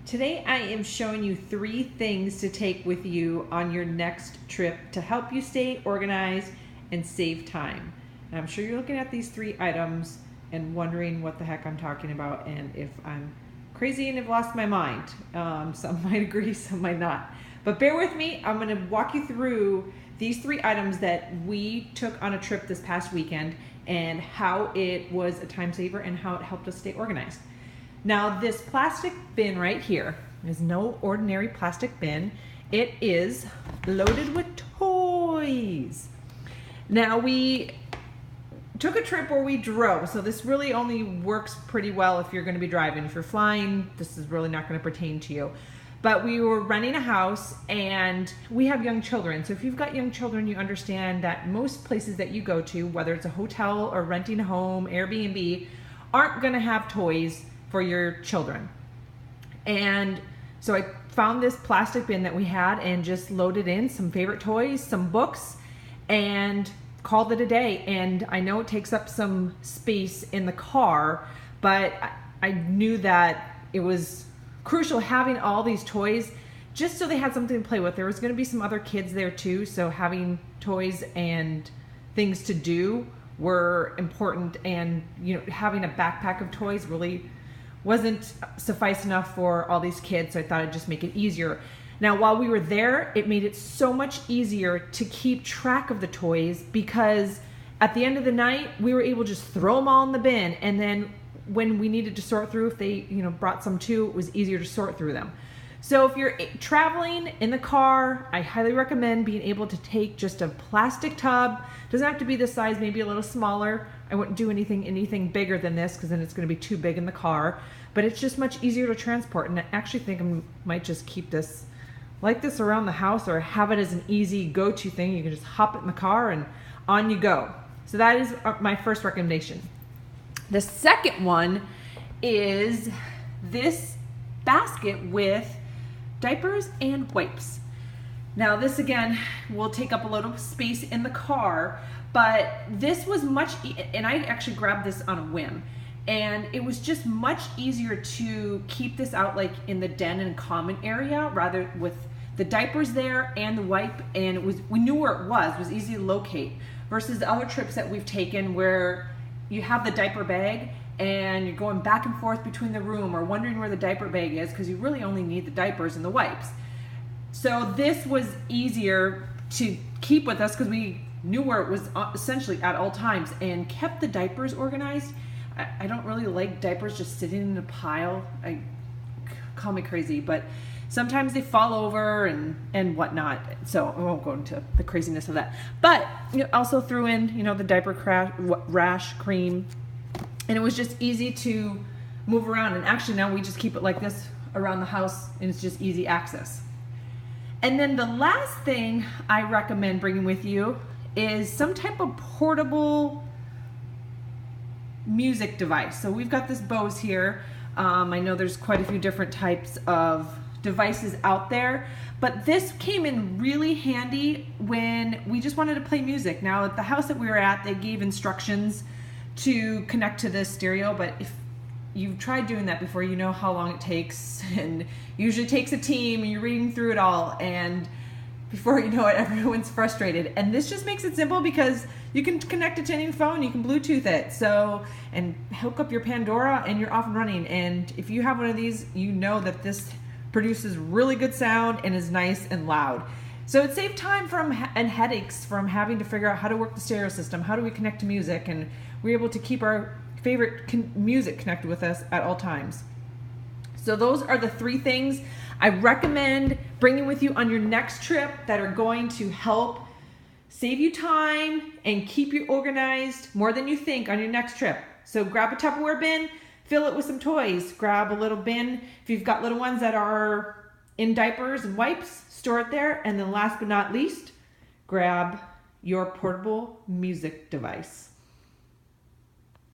Today I am showing you 3 things to take with you on your next trip to help you stay organized and save time. And I'm sure you're looking at these 3 items and wondering what the heck I'm talking about and if I'm crazy and have lost my mind. Some might agree, some might not. But bear with me, I'm going to walk you through these 3 items that we took on a trip this past weekend and how it was a time saver and how it helped us stay organized. Now, this plastic bin right here is no ordinary plastic bin. It is loaded with toys. Now, we took a trip where we drove, so this really only works pretty well if you're going to be driving. If you're flying, this is really not going to pertain to you. But we were renting a house, and we have young children. So if you've got young children, you understand that most places that you go to, whether it's a hotel or renting a home, Airbnb, aren't going to have toys for your children. And so I found this plastic bin that we had and just loaded in some favorite toys, some books, and called it a day. And I know it takes up some space in the car, but I knew that it was crucial having all these toys just so they had something to play with. There was going to be some other kids there too, so having toys and things to do were important. And having a backpack of toys really wasn't suffice enough for all these kids, so I thought I'd just make it easier. Now, while we were there, it made it so much easier to keep track of the toys because at the end of the night, we were able to just throw them all in the bin, and then when we needed to sort through, if they brought some too, it was easier to sort through them. So if you're traveling in the car, I highly recommend being able to take just a plastic tub. Doesn't have to be this size, maybe a little smaller. I wouldn't do anything bigger than this because then it's going to be too big in the car. But it's just much easier to transport, and I actually think I might just keep this like this around the house or have it as an easy go-to thing. You can just hop it in the car and on you go. So that is my first recommendation. The second one is this basket with diapers and wipes. Now this again will take up a little space in the car, but this was and I actually grabbed this on a whim, and it was just much easier to keep this out like in the den and common area rather with the diapers there and the wipe, and we knew where it was easy to locate versus the other trips that we've taken where you have the diaper bag and you're going back and forth between the room or wondering where the diaper bag is because you really only need the diapers and the wipes. So this was easier to keep with us because we knew where it was essentially at all times and kept the diapers organized. I don't really like diapers just sitting in a pile. Call me crazy, but sometimes they fall over and whatnot. So I won't go into the craziness of that. But also threw in the diaper rash cream, and it was just easy to move around. And actually now we just keep it like this around the house, and it's just easy access. And then the last thing I recommend bringing with you is some type of portable music device. So we've got this Bose here. I know there's quite a few different types of devices out there, but this came in really handy when we just wanted to play music. Now at the house that we were at, they gave instructions to connect to this stereo, but if you've tried doing that before, you know how long it takes, and usually takes a team, and you're reading through it all, and before you know it, everyone's frustrated. And this just makes it simple because you can connect it to any phone, you can Bluetooth it, and hook up your Pandora, and you're off and running. And if you have one of these, you know that this produces really good sound and is nice and loud. So it saved time and headaches from having to figure out how to work the stereo system, how do we connect to music, and we're able to keep our favorite music connected with us at all times. So those are the 3 things I recommend bringing with you on your next trip that are going to help save you time and keep you organized more than you think on your next trip. So grab a Tupperware bin, fill it with some toys. Grab a little bin if you've got little ones that are in diapers and wipes, store it there. And then last but not least, grab your portable music device.